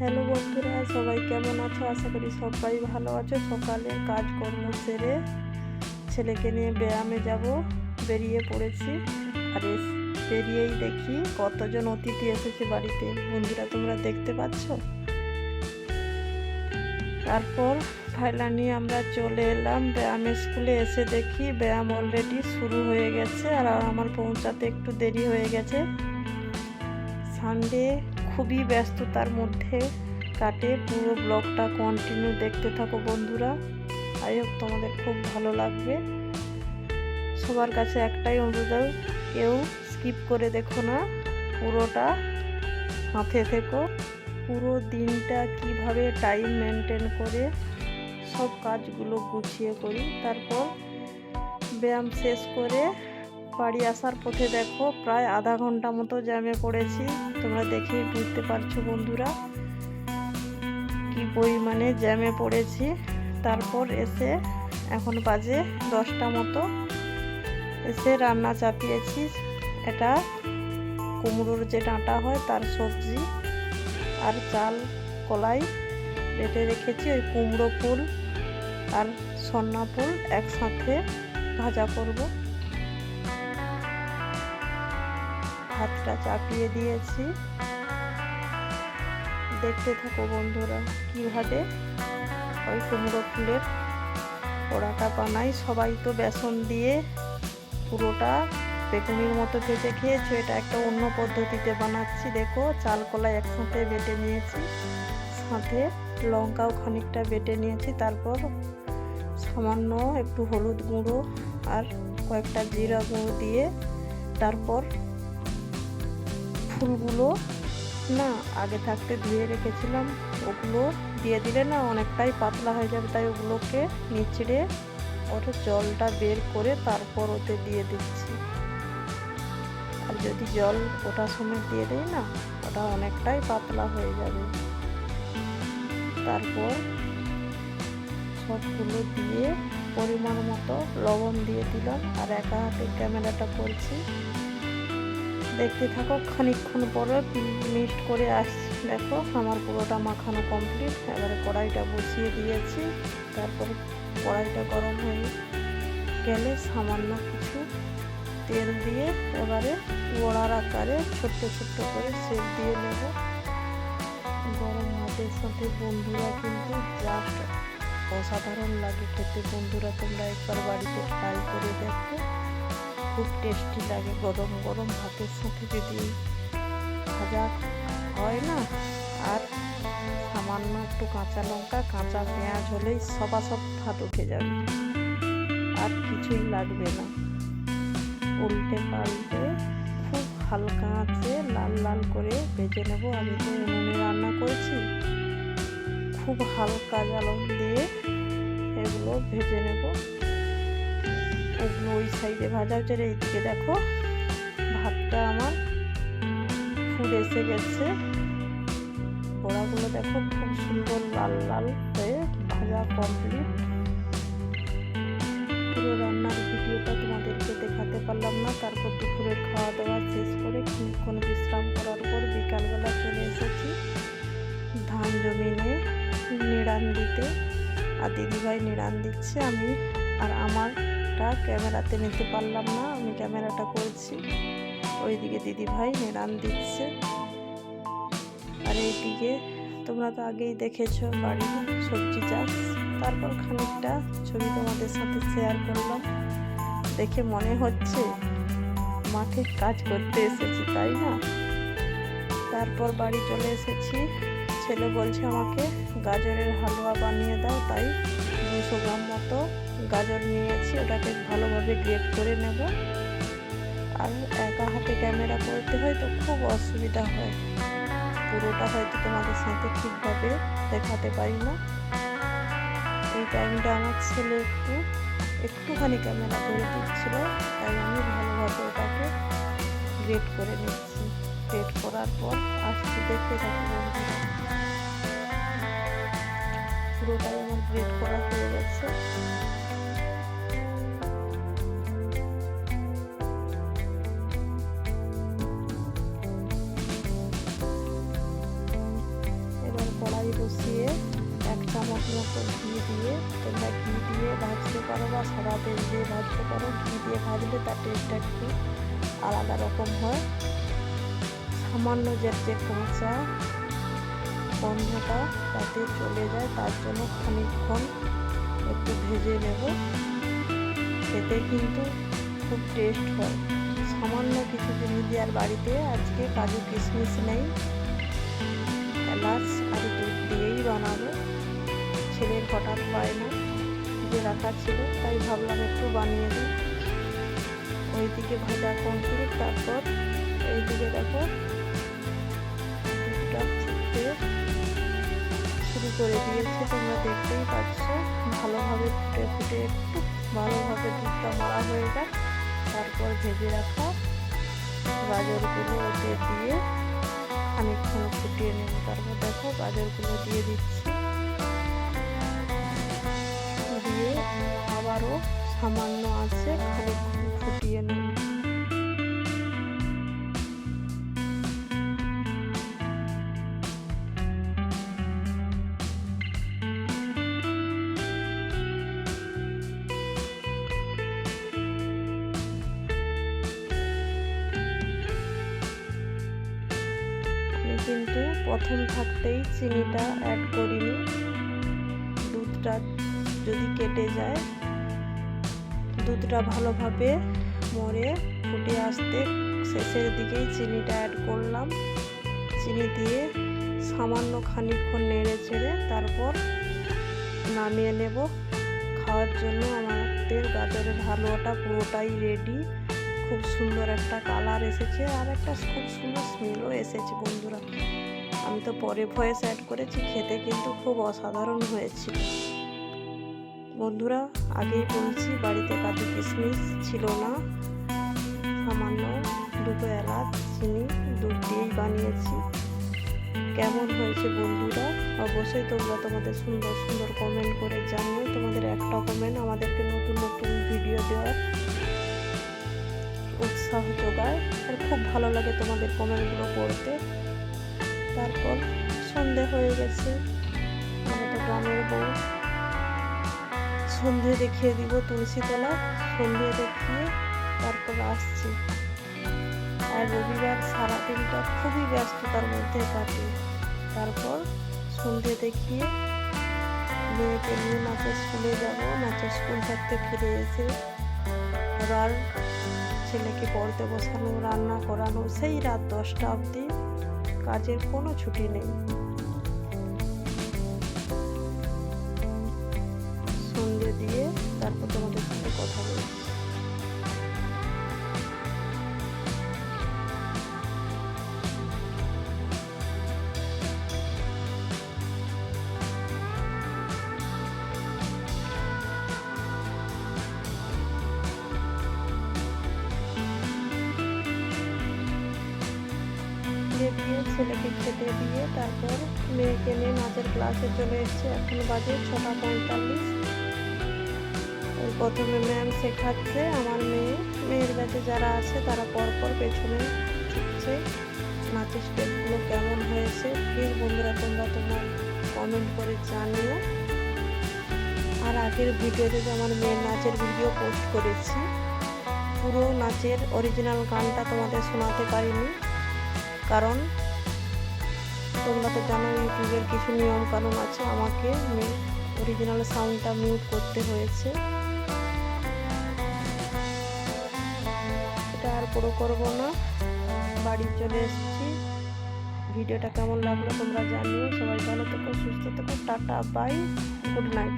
Hello বন্ধুরা, সবাই কেমন আছো? আশা করি সবাই ভালো আছো। সকালে কাজকর্ম সেরে ছেলেকে নিয়ে ব্যায়ামে যাব বেরিয়ে পড়েছি। আর বেরিয়েই দেখি কতজন অতিথি এসেছে বাড়িতে। বন্ধুরা, তোমরা দেখতে পাচ্ছ? তারপর ফাইনালি আমরা চলে এলাম ব্যায়ামের স্কুলে। এসে দেখি ব্যায়াম অলরেডি শুরু হয়ে গেছে, আর আমার পৌঁছাতে একটু দেরি হয়ে গেছে। সানডে খুবই ব্যস্ততার মধ্যে কাটে। পুরো ব্লগটা কন্টিনিউ দেখতে থাকো বন্ধুরা, আই হোপ তোমাদের খুব ভালো লাগবে। সবার কাছে একটাই অনুরোধ, কেউ স্কিপ করে দেখো না, পুরোটা সাথে থেকো। পুরো দিনটা কিভাবে টাইম মেনটেন করে সব কাজগুলো গুছিয়ে করি। তারপর ব্যায়াম শেষ করে বাড়ি আসার পথে দেখো প্রায় আধা ঘন্টা মতো জ্যামে পড়েছি। তোমরা দেখেই বুঝতে পারছো বন্ধুরা কি পরিমাণে জ্যামে পড়েছি। তারপর এসে এখন বাজে 10টা মতো, এসে রান্না চাপিয়েছি। এটা কুমড়োর যে ডাঁটা হয় তার সবজি, আর চাল কলাই বেটে রেখেছি। ওই কুমড়ো ফুল আর সন্না ফুল একসাথে ভাজা করব। ভাতটা চাপিয়ে দিয়েছি। দেখতে থাকো বন্ধুরা কিভাবে ওই কুমড়ো ফুলের পোড়াটা বানাই। সবাই তো বেসন দিয়ে পুরোটা বেগুনির মতো ভেজে খেয়েছো, এটা একটা অন্য পদ্ধতিতে বানাচ্ছি। দেখো চাল কলাই একসাথে বেটে নিয়েছি, সাথে লঙ্কাও খানিকটা বেটে নিয়েছি। তারপর সামান্য একটু হলুদ গুঁড়ো আর কয়েকটা জিরা গুঁড়ো দিয়ে তারপর ফুলগুলো না আগে থাকতে ধুয়ে রেখেছিলাম, ওগুলো দিয়ে দিলে না অনেকটাই পাতলা হয়ে যাবে। তাই ওগুলোকে নিচড়ে ওর জলটা বের করে তারপর ওতে দিয়ে দিচ্ছি। আর যদি জল ওটার সময় দিয়ে দেই না, ওটা অনেকটাই পাতলা হয়ে যাবে। তারপর সবগুলো দিয়ে পরিমাণ মতো লবণ দিয়ে দিলাম, আর একা হাতে ক্যামেরাটা করছি। দেখতে থাকো, খানিকক্ষণ পরে মিক্সড করে আসছি। দেখো আমার পুরোটা মাখানো কমপ্লিট। এবারে কড়াইটা বসিয়ে দিয়েছি। তারপর কড়াইটা গরম হয়ে গেলে সামান্য কিছু তেল দিয়ে এবারে বড়ার আকারে ছোট্ট ছোট্ট করে শেপ দিয়ে নেব। গরম ভাতের সাথে বন্ধুরা কিন্তু জাস্ট অসাধারণ লাগে খেতে। বন্ধুরা, তোমরা একবার বাড়িতে ট্রাই করে দেখো, খুব টেস্টি লাগে। গরম গরম ভাতের সাথে যদি ভাজা হয় না, আর সামান্য একটু কাঁচা লঙ্কা কাঁচা পেঁয়াজ হলেই সব ভাত উঠে যাবে, আর কিছুই লাগবে না। উল্টে পাল্টে খুব হালকা আঁচে লাল লাল করে ভেজে নেব। আমি তো উনুনে রান্না করছি, খুব হালকা জ্বালন দিয়ে এগুলো ভেজে নেব। ওগুলো ওই সাইডে ভাজা হচ্ছে। এইদিকে দেখো ভাতটা আমার ফুট এসে গেছে। বড়াগুলো দেখো খুব সুন্দর লাল লাল হয়ে ভাজা কমপ্লিট। পুরো রান্নার ভিডিওটা তোমাদেরকে দেখাতে পারলাম না। তারপর দুপুরের খাওয়া দাওয়া শেষ করে কিছুক্ষণ বিশ্রাম করার পর বিকালবেলা চলে এসেছি ধান জমিনে নিড়ান দিতে। আর দিদিভাই নিড়ান দিচ্ছে, আমি আর আমারটা ক্যামেরাতে নিতে পারলাম না, আমি ক্যামেরাটা করছি। ওইদিকে দিদিভাই নিড়ান দিচ্ছে। আর এইদিকে তোমরা তো আগেই দেখেছো বাড়ির সবজি চাষ। তারপর খানিকটা ছবি তোমাদের সাথে শেয়ার করলাম। দেখে মনে হচ্ছে মাঠে কাজ করতে এসেছি, তাই না? তারপর বাড়ি চলে এসেছি। ছেলে বলছে আমাকে গাজরের হালুয়া বানিয়ে দাও, তাই 200 গ্রাম মতো গাজর নিয়েছি। ওটাকে ভালোভাবে গ্রেট করে নেব। আর একা হাতে ক্যামেরা করতে হয় তো খুব অসুবিধা হয়, পুরোটা হয়তো তোমাদের সাথে ঠিকভাবে দেখাতে পারি না। এই টাইমটা আমার ছেলে একটুখানি ক্যামেরা ধরে দিচ্ছিল, তাই আমি ভালোভাবে ওটাকে গ্রেট করে নিচ্ছি। গ্রেট করার পর আসছি, দেখতে থাকি বন্ধুরা। পুরোটাই আমার গ্রেট করা হয়ে গেছে। কড়াই বসিয়ে 1 চামচ মতো ঘি দিয়ে, তোমরা ঘি দিয়ে ভাজতে পারো বা সাদা তেল দিয়ে ভাজতে পারো। ঘি দিয়ে ভাজলে তার টেস্টটা একটু আলাদা রকম হয়। সামান্য যে কাঁচা গন্ধটা যাতে চলে যায় তার জন্য খানিকক্ষণ একটু ভেজে নেব। খেতে কিন্তু খুব টেস্ট হয়। সামান্য কিছু জিনিস দেওয়ার বাড়িতে আজকে কাজু কিশমিশ নেই, এলাচ আর দুধ দিয়েই বানাবো। ছেলের হঠাৎ পায় না, যে রাখা ছিল, তাই ভাবলাম একটু বানিয়ে দিই। ওইদিকে ভাজা কমপ্লিট, তারপর এইদিকে দেখো দুধটা ফুটতে শুরু করে দিয়েছে, তোমরা দেখতেই পাচ্ছ। ভালোভাবে ফুটে ফুটে একটু ভালোভাবে দুধটা মারা হয়ে যায়, তারপর ভেজে রাখা গাজরগুলো ওতে দিয়ে খানিকক্ষণ ফুটিয়ে নেব। তারপর দেখো গাজরগুলো দিয়ে দিচ্ছি, দিয়ে আবারও সামান্য আছে খানিকক্ষণ ফুটিয়ে নেব। কিন্তু প্রথম থাকতেই চিনিটা অ্যাড করিনি। দুধটা যদি কেটে যায়, দুধটা ভালোভাবে মরে ফুটে আসতে শেষের দিকেই চিনিটা অ্যাড করলাম। চিনি দিয়ে সামান্য খানিকক্ষণ নেড়ে ছেড়ে তারপর নামিয়ে নেব। খাওয়ার জন্য আমাদের গাজরের হালুয়াটা পুরোটাই রেডি। খুব সুন্দর একটা কালার এসেছে আর একটা খুব সুন্দর স্মেলও এসেছে বন্ধুরা। আমি তো পরে ভয়েস অ্যাড করেছি, খেতে কিন্তু খুব অসাধারণ হয়েছিল বন্ধুরা। আগেই বলছি বাড়িতে কাজু কিশমিশ ছিল না, সামান্য 2 এলাচ, চিনি, দুধ দিয়েই বানিয়েছি। কেমন হয়েছে বন্ধুরা অবশ্যই তোমরা তোমাদের সুন্দর সুন্দর কমেন্ট করে জানিও। তোমাদের একটা কমেন্ট আমাদেরকে নতুন নতুন ভিডিও দেওয়ার উৎসাহ যোগায়, আর খুব ভালো লাগে তোমাদের কমেন্টগুলো পড়তে। তারপর সন্ধে হয়ে গেছে, আমাদের গ্রামের বউ সন্ধে দেখিয়ে দিব তুলসী তলা। সন্ধে দেখিয়ে তারপর আসছি। আর রবিবার সারাদিনটা খুবই ব্যস্ততার মধ্যে কাটে। তারপর সন্ধে দেখিয়ে মেয়েকে নিয়ে নাচের স্কুলে যাব। নাচের স্কুল থাকতে ফিরে এসে আবার ছেলেকে পড়তে বসানো, রান্না করানো, সেই রাত 10টা অবধি কাজের কোনো ছুটি নেই। সন্ধে দিয়ে তারপর তোমাদের সাথে কথা বলছি। দিয়ে ছেলেকে খেতে দিয়ে তারপর মেয়েকে নিয়ে নাচের ক্লাসে চলে এসেছে। এখন বাজে 6:45। প্রথমে ম্যাম শেখাচ্ছে, আমার মেয়ের ব্যাচে যারা আছে তারা পরপর পেছনে শিখছে। নাচের স্টেপগুলো কেমন হয়েছে প্লিজ বন্ধুরা তোমরা তোমার কমেন্ট করে জানিও। আর আগের ভিডিওতে যে আমার মেয়ের নাচের ভিডিও পোস্ট করেছি, পুরো নাচের অরিজিনাল গানটা তোমাদের শোনাতে পারিনি, কারণ তোমরা তো জানো ইউটিউবের কিছু নিয়ম কানুন আছে, আমাকে অরিজিনাল সাউন্ডটা মিউট করতে হয়েছে। এটা আর পুরো করবো না, বাড়ি চলে এসেছি। ভিডিওটা কেমন লাগলো তোমরা জানিও। সবাই ভালো থেকো, সুস্থ থেকো, টাটা, বাই, গুড নাইট।